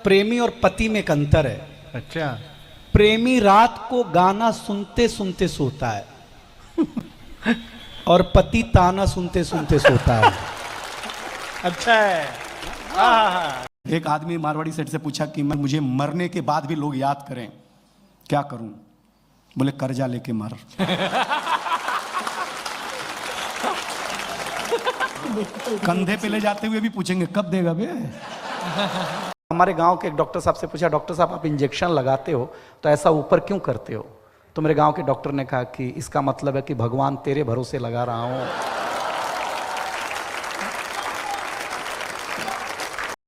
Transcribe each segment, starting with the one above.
प्रेमी और पति में एक अंतर है। अच्छा। प्रेमी रात को गाना सुनते सुनते सोता है और पति ताना सुनते सुनते सोता है। अच्छा है। एक आदमी मारवाड़ी सेठ से पूछा कि मैं मुझे मरने के बाद भी लोग याद करें, क्या करूं? बोले कर्जा लेके मर। कंधे पे ले जाते हुए भी पूछेंगे कब देगा बे। हमारे गांव के एक डॉक्टर साहब से पूछा, डॉक्टर साहब आप इंजेक्शन लगाते हो तो ऐसा ऊपर क्यों करते हो? तो मेरे गांव के डॉक्टर ने कहा कि इसका मतलब है कि भगवान तेरे भरोसे लगा रहा हूं।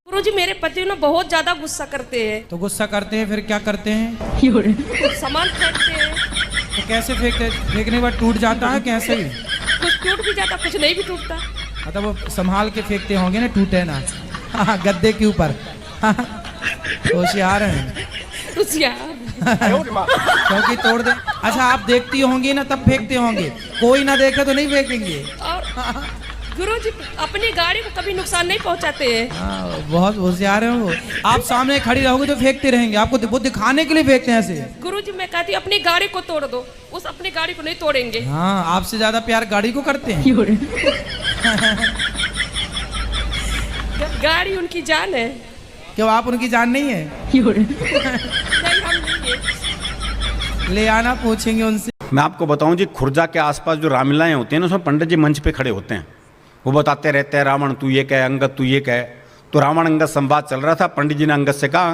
गुरुजी मेरे पति ना बहुत ज्यादा गुस्सा करते हैं। तो गुस्सा करते हैं फिर क्या करते हैं? सामान फेंकते हैं। तो कैसे फेंकते? फेंकने के बाद टूट जाता है कैसे? कुछ टूट भी जाता, कुछ नहीं भी टूटता। मतलब वो संभाल के फेंकते होंगे ना, टूटे ना। गद्दे के ऊपर। होशियार हैं। क्योंकि तोड़ दे। अच्छा आप देखती होंगी ना तब फेंकते होंगे, कोई ना देखे तो नहीं फेंकेंगे। और गुरुजी अपनी गाड़ी को कभी नुकसान नहीं पहुंचाते हैं। बहुत होशियार है वो। आप सामने खड़ी रहोगे तो फेंकते रहेंगे, आपको वो दिखाने के लिए फेंकते हैं ऐसे। गुरुजी मैं कहती हूँ अपनी गाड़ी को तोड़ दो, उस अपनी गाड़ी को नहीं तोड़ेंगे। हाँ आपसे ज्यादा प्यार गाड़ी को करते हैं। गाड़ी उनकी जान है। क्यों आप उनकी जान नहीं है? नहीं हम नहीं है। ले आना, पूछेंगे उनसे। मैं आपको बताऊं जी, खुर्जा के आसपास जो रामलीलाएं होती हैं ना, उसमें पंडित जी मंच पे खड़े होते हैं, वो बताते रहते हैं रावण तू ये कह, अंगद तू ये कह। तो रावण अंगद संवाद चल रहा था, पंडित जी ने अंगद से कहा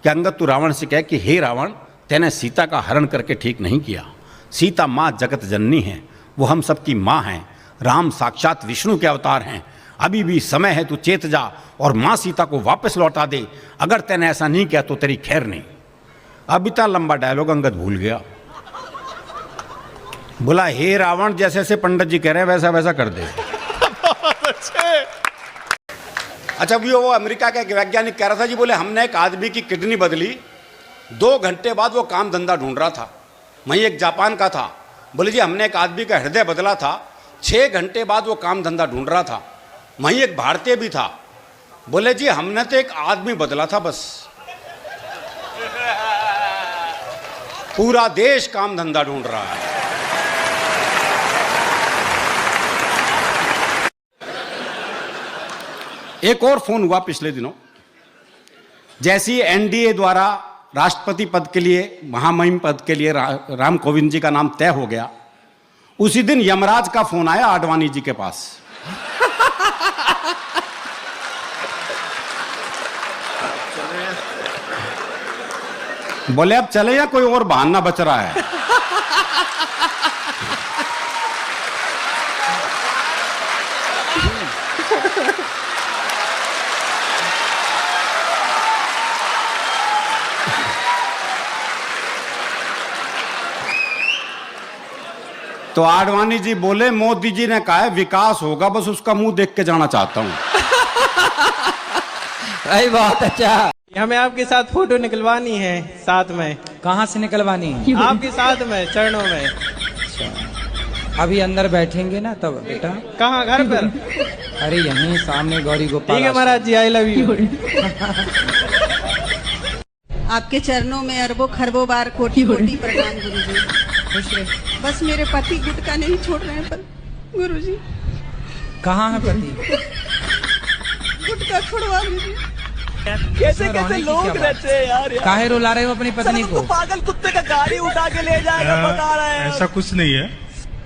कि अंगद तू रावण से कह कि हे रावण, तैने सीता का हरण करके ठीक नहीं किया। सीता माँ जगत जननी है, वो हम सबकी माँ हैं। राम साक्षात विष्णु के अवतार हैं। अभी भी समय है, तू चेत जा और माँ सीता को वापस लौटा दे। अगर तैने ऐसा नहीं किया तो तेरी खैर नहीं। अब इतना लंबा डायलॉग अंगद भूल गया। बोला हे रावण, जैसे जैसे पंडित जी कह रहे हैं वैसा वैसा कर दे। अच्छा वो अमेरिका का एक वैज्ञानिक कह रहा था जी, बोले हमने एक आदमी की किडनी बदली, 2 घंटे बाद वो काम धंधा ढूंढ रहा था। वहीं एक जापान का था, बोले जी हमने एक आदमी का हृदय बदला था, 6 घंटे बाद वो काम धंधा ढूंढ रहा था। वहीं एक भारतीय भी था, बोले जी हमने तो एक आदमी बदला था बस, पूरा देश काम धंधा ढूंढ रहा है। एक और फोन हुआ पिछले दिनों, जैसे ही एनडीए द्वारा राष्ट्रपति पद के लिए, महामहिम पद के लिए राम कोविंद जी का नाम तय हो गया, उसी दिन यमराज का फोन आया आडवाणी जी के पास। बोले अब चले या कोई और बहाना बच रहा है? तो आडवाणी जी बोले मोदी जी ने कहा है विकास होगा, बस उसका मुंह देख के जाना चाहता हूं। अरे बहुत अच्छा। हमें आपके साथ फोटो निकलवानी है साथ में। कहाँ से निकलवानी है? आपके साथ में, चरणों में। अभी अंदर बैठेंगे ना तब बेटा। कहाँ? घर पर? अरे यहीं सामने गौरी गोपाल। ठीक है महाराज जी, आई लव यू। आपके चरणों में अरबों खरबों बार कोटि कोटि प्रणाम गुरुजी। बस मेरे पति गुटखा नहीं छोड़ रहे हैं पर गुरुजी। कहाँ है पति? गुटखा छोड़वा दीजिए। कैसे कैसे लोग रहते हैं यार। काहे रुला रहे हो अपनी पत्नी को? पागल कुत्ते का गाड़ी उठा के ले जाएगा बता रहा है। ऐसा कुछ नहीं है।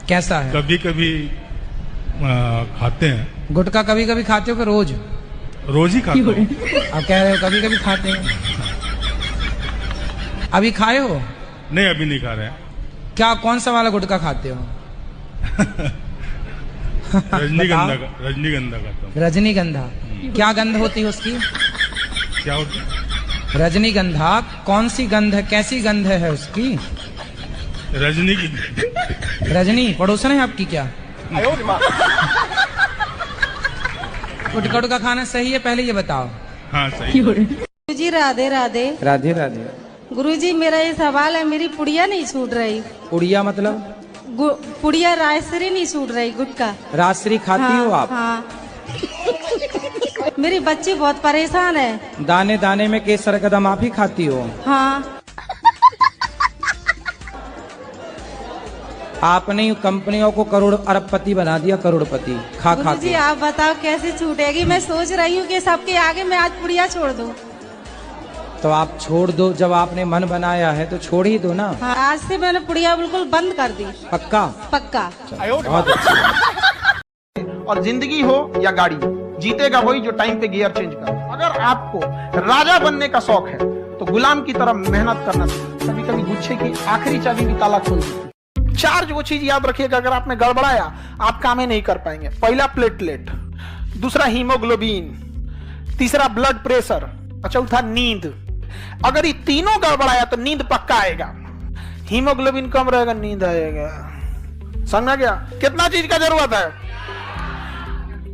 कैसा है? कभी कभी खाते हैं। गुटखा कभी कभी खाते हो कि रोज? रोज ही खाते हो। आप कह रहे हो कभी कभी खाते हैं। अभी खाए हो? नहीं अभी नहीं खा रहे हैं। क्या कौन सा वाला गुटखा खाते हो? रजनीगंधा का। रजनीगंधा खाता हूँ। रजनीगंधा क्या गंध होती है उसकी? क्या होती है? रजनीगंधा कौन सी गंध है, कैसी गंध है उसकी? रजनी की। रजनी पड़ोसन है आपकी क्या? गुटखा खाना सही है पहले ये बताओ। हाँ सही। गुरुजी राधे राधे। राधे राधे। गुरुजी मेरा ये सवाल है, मेरी पुड़िया नहीं सूट रही। पुड़िया मतलब? पुड़िया राजश्री नहीं सूट रही गुटखा। राजश्री खाती हो आप? हाँ। मेरी बच्ची बहुत परेशान है। दाने दाने में केसर कदम आप ही खाती हो। हाँ, आपने यूं कंपनियों को करोड़ अरबपति बना दिया, करोड़पति खा खा गुरुजी के। आप बताओ कैसे छूटेगी। मैं सोच रही हूँ कि सबके आगे मैं आज पुड़िया छोड़ दूँ। तो आप छोड़ दो, जब आपने मन बनाया है तो छोड़ ही दो ना। हाँ, आज से मैंने पुड़िया बिल्कुल बंद कर दी। पक्का? पक्का। बहुत अच्छी। और जिंदगी हो या गाड़ी, जीतेगा वही जो टाइम पे गियर चेंज कर। अगर आपको राजा बनने का शौक है तो गुलाम की तरह मेहनत करना चाहिए। कभी कभी गुच्छे की आखिरी चाबी भी ताला खोल देती है। चार्ज वो चीज याद रखिएगा, अगर आपने गड़बड़ाया आप काम ही नहीं कर पाएंगे। पहला प्लेटलेट, दूसरा हीमोग्लोबिन, तीसरा ब्लड प्रेशर, चौथा नींद। अगर ये तीनों गड़बड़ाया तो नींद पक्का आएगा। हीमोग्लोबिन कम रहेगा, नींद आएगा। समझा गया? कितना चीज का जरूरत है?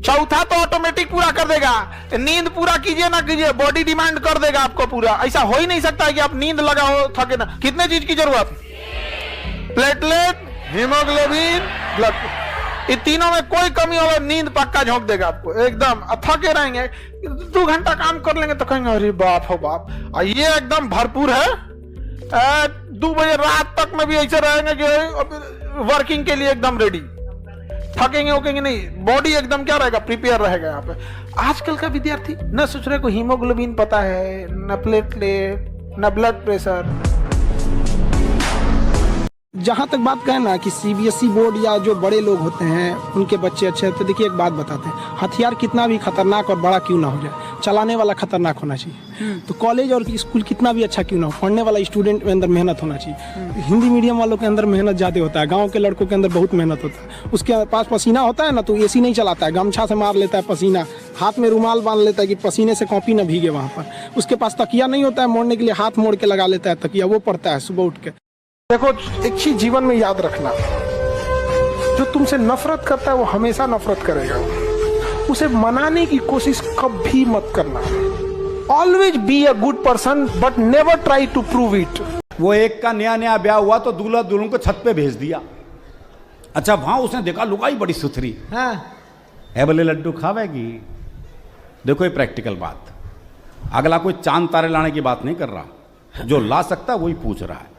चौथा तो ऑटोमेटिक पूरा कर देगा। नींद पूरा कीजिए ना कीजिए, बॉडी डिमांड कर देगा आपको पूरा। ऐसा हो ही नहीं सकता है कि आप नींद लगा हो थके ना। कितने चीज की जरूरत? Platelet, haemoglobin, blood. ये तीनों में कोई कमी होगा, नींद पक्का झोंक देगा आपको एकदम। थके रहेंगे, 2 घंटा काम कर लेंगे तो कहेंगे अरे बाप हो बाप। ये एकदम भरपूर है। 2 बजे रात तक में भी ऐसे रहेंगे कि वर्किंग के लिए एकदम रेडी। थकेंगे उकेंगे नहीं, बॉडी एकदम क्या रहेगा, प्रिपेयर रहेगा। यहाँ पे आजकल का विद्यार्थी न सोच रहे को हीमोग्लोबिन पता है, न प्लेटलेट, न ब्लड प्रेशर। जहाँ तक बात कहें ना कि सीबीएसई बोर्ड या जो बड़े लोग होते हैं उनके बच्चे अच्छे हैं, तो देखिए एक बात बताते हैं, हथियार कितना भी खतरनाक और बड़ा क्यों ना हो जाए, चलाने वाला खतरनाक होना चाहिए। तो कॉलेज और स्कूल कितना भी अच्छा क्यों ना हो, पढ़ने वाला स्टूडेंट के अंदर मेहनत होना चाहिए। हिंदी मीडियम वालों के अंदर मेहनत ज़्यादा होता है, गाँव के लड़कों के अंदर बहुत मेहनत होता है। उसके पास पसीना होता है ना तो एसी नहीं चलाता है, गमछा से मार लेता है पसीना, हाथ में रुमाल बांध लेता है कि पसीने से कॉपी ना भीगे वहाँ पर। उसके पास तकिया नहीं होता है मोड़ने के लिए, हाथ मोड़ के लगा लेता है तकिया, वो पड़ता है सुबह उठ के। देखो एक चीज जीवन में याद रखना, जो तुमसे नफरत करता है वो हमेशा नफरत करेगा। उसे मनाने की कोशिश कभी मत करना। Always be a good person but never try to prove it. वो एक का नया नया ब्याह हुआ तो दूल्हा दुल्हन को छत पे भेज दिया। अच्छा वहां उसने देखा लुगाई बड़ी सुथरी है, बोले लड्डू खावेगी। देखो ये प्रैक्टिकल बात, अगला कोई चांद तारे लाने की बात नहीं कर रहा, जो ला सकता वही पूछ रहा है।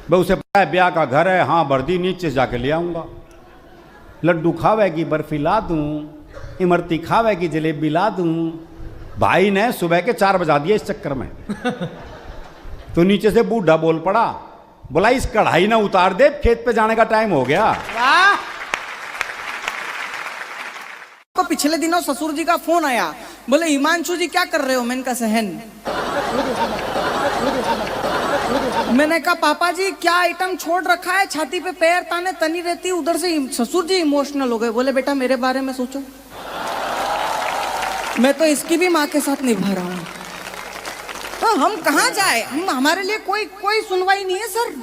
भाई उसे पता है ब्याह का घर है, हाँ बर्दी नीचे जाके ले आऊंगा। लड्डू खावेगी, बर्फी ला दूं, इमरती खावेगी, जलेबी ला दूं। भाई ने सुबह के 4 बजा दिए इस चक्कर में। तो नीचे से बूढ़ा बोल पड़ा, बोला इस कढ़ाई ना उतार दे, खेत पे जाने का टाइम हो गया। तो पिछले दिनों ससुर जी का फोन आया, बोले हिमांशु जी क्या कर रहे हो? मैंने कहा सहन। मैंने कहा पापा जी क्या आइटम छोड़ रखा है, छाती पे पैर ताने तनी रहती। उधर से ससुर जी इमोशनल हो गए, बोले बेटा मेरे बारे में सोचो, मैं तो इसकी भी माँ के साथ निभा रहा हूँ। तो हम कहाँ जाए, हमारे लिए कोई सुनवाई नहीं है सर।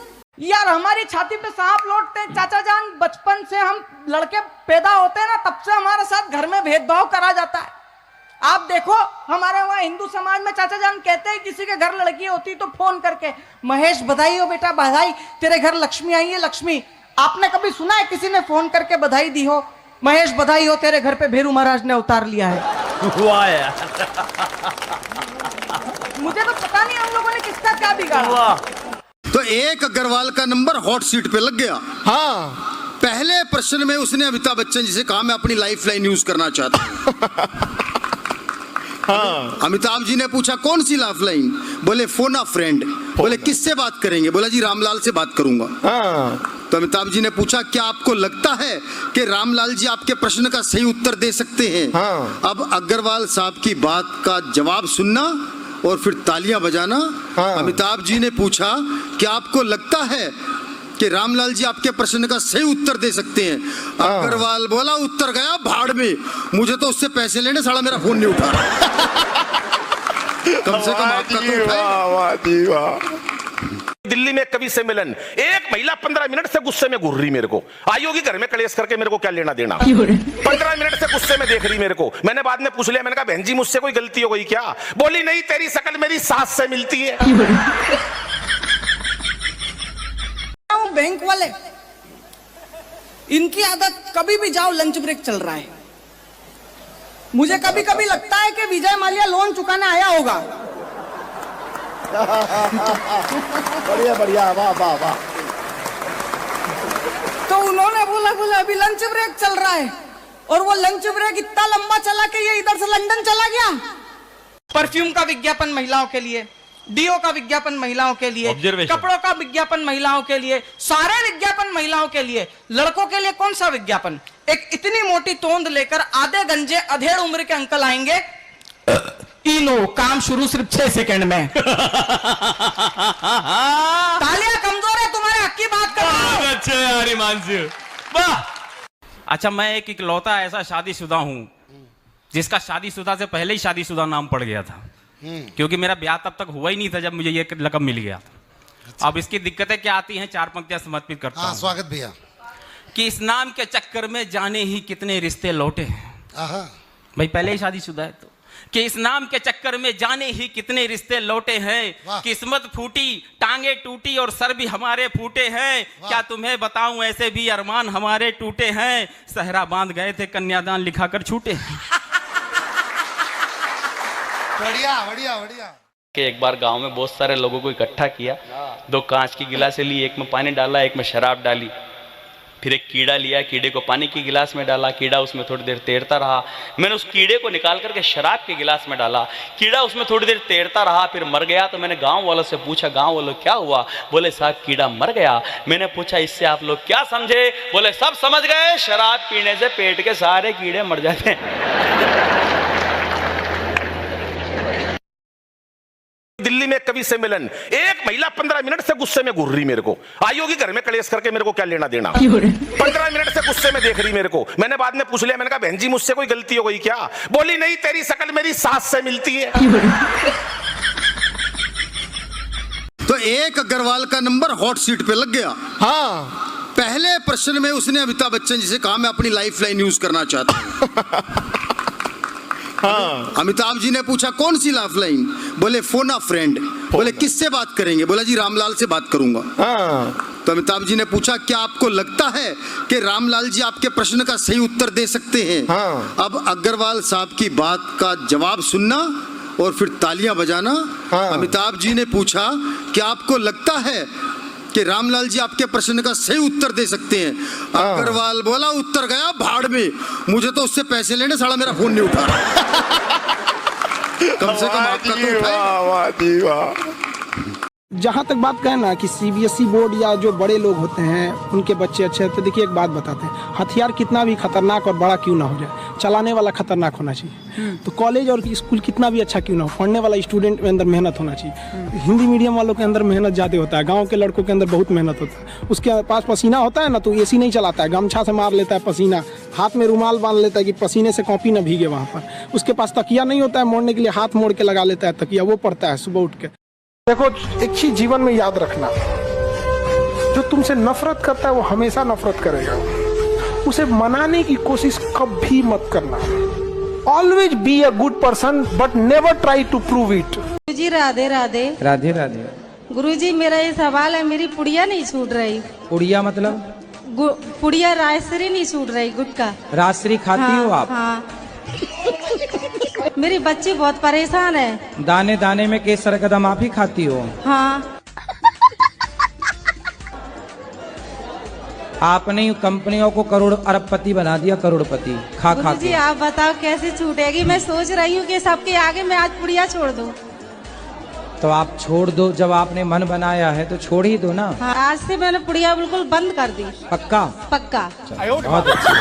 यार हमारी छाती पे सांप लौटते हैं चाचा जान, बचपन से हम लड़के पैदा होते हैं ना तब से हमारे साथ घर में भेदभाव करा जाता है। आप देखो हमारे वहाँ हिंदू समाज में चाचा जान कहते हैं किसी के घर लड़की होती तो फोन करके, महेश बधाई हो बेटा बधाई, तेरे घर लक्ष्मी आई है लक्ष्मी। आपने कभी सुना है किसी ने फोन करके बधाई दी हो, महेश बधाई हो तेरे घर पे भेरू महाराज ने अवतार लिया है? वाह यार, मुझे तो पता नहीं हम लोगों ने किसका क्या बिगाड़ा। तो एक अग्रवाल का नंबर हॉट सीट पे लग गया। हाँ, पहले प्रश्न में उसने अमिताभ बच्चन जी से कहा मैं अपनी लाइफ लाइन यूज करना चाहता हूं। हाँ। अमिताभ जी ने पूछा कौन सी लाइफ लाइन? बोले फोन अ फ्रेंड। बोले किससे बात करेंगे? बोला जी रामलाल से बात करूंगा। हाँ। तो अमिताभ जी ने पूछा क्या आपको लगता है कि रामलाल जी आपके प्रश्न का सही उत्तर दे सकते हैं? हाँ। अब अग्रवाल साहब की बात का जवाब सुनना और फिर तालियां बजाना। हाँ। अमिताभ जी ने पूछा क्या आपको लगता है कि रामलाल जी आपके प्रश्न का सही उत्तर दे सकते हैं? अग्रवाल बोला उत्तर गया भाड़ में, मुझे तो उससे पैसे लेने साला मेरा फोन नहीं उठा रहा। कम से कम आपका तो उठाए। दिल्ली में कवि सम्मेलन, एक महिला 15 मिनट से गुस्से में घूर रही मेरे को, आई होगी घर में कलेश करके, मेरे को क्या लेना देना। 15 मिनट से गुस्से में देख रही मेरे को। मैंने बाद में पूछ लिया, मैंने कहा बहन जी मुझसे कोई गलती हो गई क्या? बोली नहीं, तेरी शकल मेरी सास से मिलती है। बैंक वाले इनकी आदत, कभी भी जाओ लंच ब्रेक चल रहा है, मुझे कभी कभी लगता है कि विजय माल्या लोन चुकाने आया होगा। बढ़िया बढ़िया, वाह वाह वाह। तो उन्होंने बोला अभी लंच ब्रेक चल रहा है, और वो लंच ब्रेक इतना लंबा चला कि ये इधर से लंदन चला गया। परफ्यूम का विज्ञापन महिलाओं के लिए, डीओ का विज्ञापन महिलाओं के लिए, कपड़ों का विज्ञापन महिलाओं के लिए, सारे विज्ञापन महिलाओं के लिए। लड़कों के लिए कौन सा विज्ञापन? एक इतनी मोटी तोंद लेकर आधे गंजे अधेड़ उम्र के अंकल आएंगे, इनो काम शुरू सिर्फ 6 सेकंड में। तालियां कमजोर है, तुम्हारे हक की बात कर रहा हूं। अच्छा यार हिमांशु, वाह। अच्छा, मैं एक इकलौता ऐसा शादीशुदा हूं जिसका शादीशुदा से पहले ही शादीशुदा नाम पड़ गया था, क्योंकि मेरा ब्याह तब तक हुआ ही नहीं था जब मुझे ये लक़ब मिल गया था। अब इसकी दिक्कतें क्या आती हैं, 4 पंक्तियां समर्पित करता हूं। स्वागत भैया। कि इस नाम के चक्कर में जाने ही कितने रिश्ते लौटे हैं। भाई पहले ही शादीशुदा है तो। कि इस नाम के चक्कर में जाने ही कितने रिश्ते लौटे हैं। किस्मत फूटी, टांगे टूटी और सर भी हमारे फूटे हैं। क्या तुम्हें बताऊं, ऐसे भी अरमान हमारे टूटे हैं। सहरा बांध गए थे, कन्यादान लिखा कर छूटे। बढ़िया बढ़िया बढ़िया। कि एक बार गांव में बहुत सारे लोगों को इकट्ठा किया, 2 कांच की गिलासें ली, एक में पानी डाला, एक में शराब डाली। फिर एक कीड़ा लिया, कीड़े को पानी की गिलास में डाला, कीड़ा उसमें थोड़ी देर तैरता रहा। मैंने उस कीड़े को निकाल करके शराब के गिलास में डाला, कीड़ा उसमें थोड़ी देर तैरता रहा, फिर मर गया। तो मैंने गांव वालों से पूछा, गांव वालों क्या हुआ? बोले साहब कीड़ा मर गया। मैंने पूछा इससे आप लोग क्या समझे? बोले सब समझ गए, शराब पीने से पेट के सारे कीड़े मर जाते हैं। दिल्ली में कवि सम्मेलन, एक महिला 15 मिनट से गुस्से में घूर रही मेरे को। आई होगी घर में कलेश करके, मेरे को क्या लेना देना। 15 मिनट से गुस्से में देख रही मेरे को। मैंने बाद में पूछ लिया, मैंने कहा बहन जी मुझसे कोई गलती हो गई क्या? बोली नहीं, तेरी शक्ल मेरी सास से मिलती है। तो एक अग्रवाल का नंबर हॉट सीट पे लग गया। पहले प्रश्न में उसने अमिताभ बच्चन जी से कहा मैं अपनी लाइफ लाइन यूज करना चाहता हूं। अमिताभ जी ने पूछा कौन सी लाइफ लाइन? बोले फोन अ फ्रेंड। बोले किससे बात करेंगे? बोला जी रामलाल से बात करूंगा। तो अमिताभ जी ने पूछा क्या आपको लगता है कि रामलाल जी आपके प्रश्न का सही उत्तर दे सकते हैं? अब अग्रवाल साहब की बात का जवाब सुनना और फिर तालियां बजाना। अमिताभ जी ने पूछा क्या आपको लगता है कि रामलाल जी आपके प्रश्न का सही उत्तर दे सकते हैं? अग्रवाल बोला उत्तर गया भाड़ में, मुझे तो उससे पैसे लेने, साला मेरा फोन नहीं उठा रहा। कम से कम आपका तो उठाए। जहाँ तक बात करें ना कि सीबीएसई बोर्ड या जो बड़े लोग होते हैं उनके बच्चे अच्छे हैं, तो देखिए एक बात बताते हैं, हथियार कितना भी खतरनाक और बड़ा क्यों ना हो जाए, चलाने वाला खतरनाक होना चाहिए। तो कॉलेज और स्कूल कितना भी अच्छा क्यों ना हो, पढ़ने वाला स्टूडेंट में अंदर मेहनत होना चाहिए। हिंदी मीडियम वालों के अंदर मेहनत ज़्यादा होता है, गाँव के लड़कों के अंदर बहुत मेहनत होता है। उसके पास पसीना होता है ना, तो एसी नहीं चलाता है, गमछा से मार लेता है पसीना, हाथ में रुमाल बांध लेता है कि पसीने से कॉपी ना भीगे वहाँ पर। उसके पास तकिया नहीं होता है मोड़ने के लिए, हाथ मोड़ के लगा लेता है तकिया, वो पढ़ता है सुबह उठ के। देखो एक चीज जीवन में याद रखना, जो तुमसे नफरत करता है वो हमेशा नफरत करेगा। उसे मनाने की कोशिश कभी मत करना। Always be a good person but never try to prove it. Guruji Radhe Radhe. Radhe Radhe. Guruji मेरा ये सवाल है, मेरी पुड़िया नहीं छूट रही। पुड़िया मतलब? पुड़िया राजश्री नहीं छूट रही, गुटका। राजश्री खाती हो आप? हाँ। मेरी बच्ची बहुत परेशान है। दाने दाने में केसर कदम आप ही खाती हो? हाँ। आपने कंपनियों को करोड़ अरबपति बना दिया, करोड़पति खा खा जी। आप बताओ कैसे छूटेगी? मैं सोच रही हूँ कि सबके आगे मैं आज पुड़िया छोड़ दूँ। तो आप छोड़ दो, जब आपने मन बनाया है तो छोड़ ही दो ना। हाँ, आज से मैंने पुड़िया बिल्कुल बंद कर दी। पक्का? पक्का। बहुत अच्छा।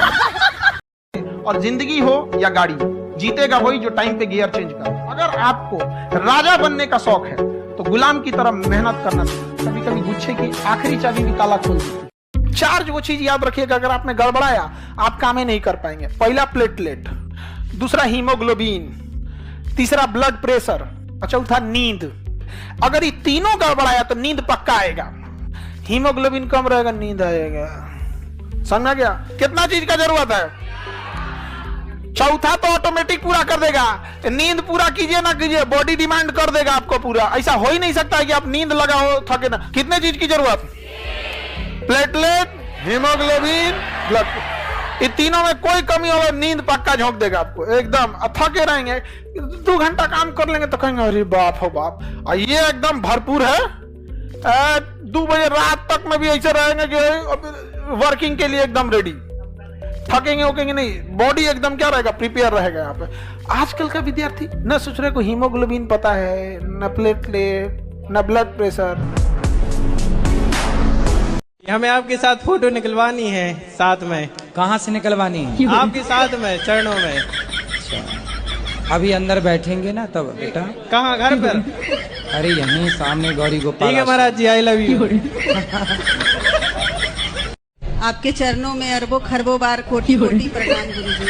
और जिंदगी हो या गाड़ी, जीतेगा वही जो टाइम पे गियर चेंज कर। अगर आपको राजा बनने का शौक है तो गुलाम की तरह मेहनत करना चाहिए। कभी कभी गुच्छे की आखिरी चाबी भी ताला खोल देती है। 4 वो चीज याद रखिएगा, अगर आपने गड़बड़ाया आप काम ही नहीं कर पाएंगे। पहला प्लेटलेट, दूसरा हीमोग्लोबिन, तीसरा ब्लड प्रेशर, चौथा नींद। अगर ये तीनों गड़बड़ाया तो नींद पक्का आएगा। हीमोग्लोबिन कम रहेगा, नींद आएगा। समझ गया? कितना चीज का जरूरत है? चौथा तो ऑटोमेटिक पूरा कर देगा। नींद पूरा कीजिए ना कीजिए, बॉडी डिमांड कर देगा आपको पूरा। ऐसा हो ही नहीं सकता है कि आप नींद लगा हो थके ना। कितने चीज की जरूरत? Platelet, haemoglobin, blood. ये तीनों में कोई कमी हो, नींद पक्का झोंक देगा आपको एकदम। थके रहेंगे, 2 घंटा काम कर लेंगे तो कहेंगे अरे बाप हो बाप। और ये एकदम भरपूर है, 2 बजे रात तक में भी ऐसे रहेंगे कि वर्किंग के लिए एकदम रेडी। थकेंगे उकेंगे नहीं, बॉडी एकदम क्या रहेगा, प्रिपेयर रहेगा। यहाँ पे आजकल का विद्यार्थी न सोच रहे को हीमोग्लोबिन पता है, न प्लेटलेट, न ब्लड प्रेशर। हमें आपके साथ फोटो निकलवानी है साथ में। कहाँ से निकलवानी है? आपके साथ में, चरणों में। अभी अंदर बैठेंगे ना तब बेटा। कहाँ, घर पर? अरे यहीं सामने गौरी गोपाल। ठीक है महाराज जी, आई लव यू। आपके चरणों में अरबों खरबों बार कोटि कोटि प्रणाम गुरुजी।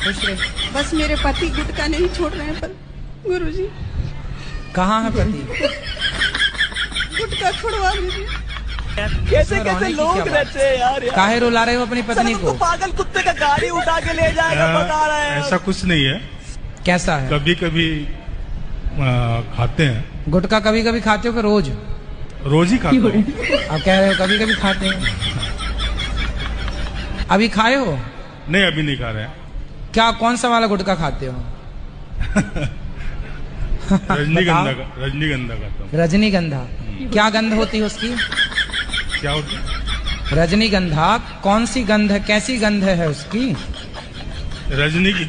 खुश रहे। बस मेरे पति गुटखा नहीं छोड़ रहे हैं पर गुरुजी। कहाँ है पति? गुटखा छुड़वा दीजिए। कैसे कैसे लोग रहते हैं यार। काहे रुला रहे हो अपनी पत्नी को? पागल कुत्ते का गाड़ी उठा के ले जाएगा, बता रहे हैं। ऐसा कुछ नहीं है। कैसा है? कभी कभी खाते हैं। गुटखा कभी कभी खाते हो कि रोज? रोज ही खाते हो। अब कह रहे हो कभी कभी खाते हैं। अभी खाए हो? नहीं, अभी नहीं खा रहे हैं। क्या, कौन सा वाला गुटखा खाते हो? रजनीगंधा का, रजनीगंधा खाता हूँ। रजनीगंधा क्या गंध होती है उसकी? क्या होती है? रजनीगंधा कौन सी गंध है, कैसी गंध है उसकी? रजनी की।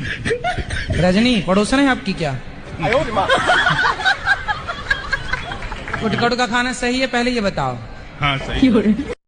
रजनी पड़ोसन है आपकी क्या? गुटखा खाना सही है, पहले ये बताओ। हाँ सही।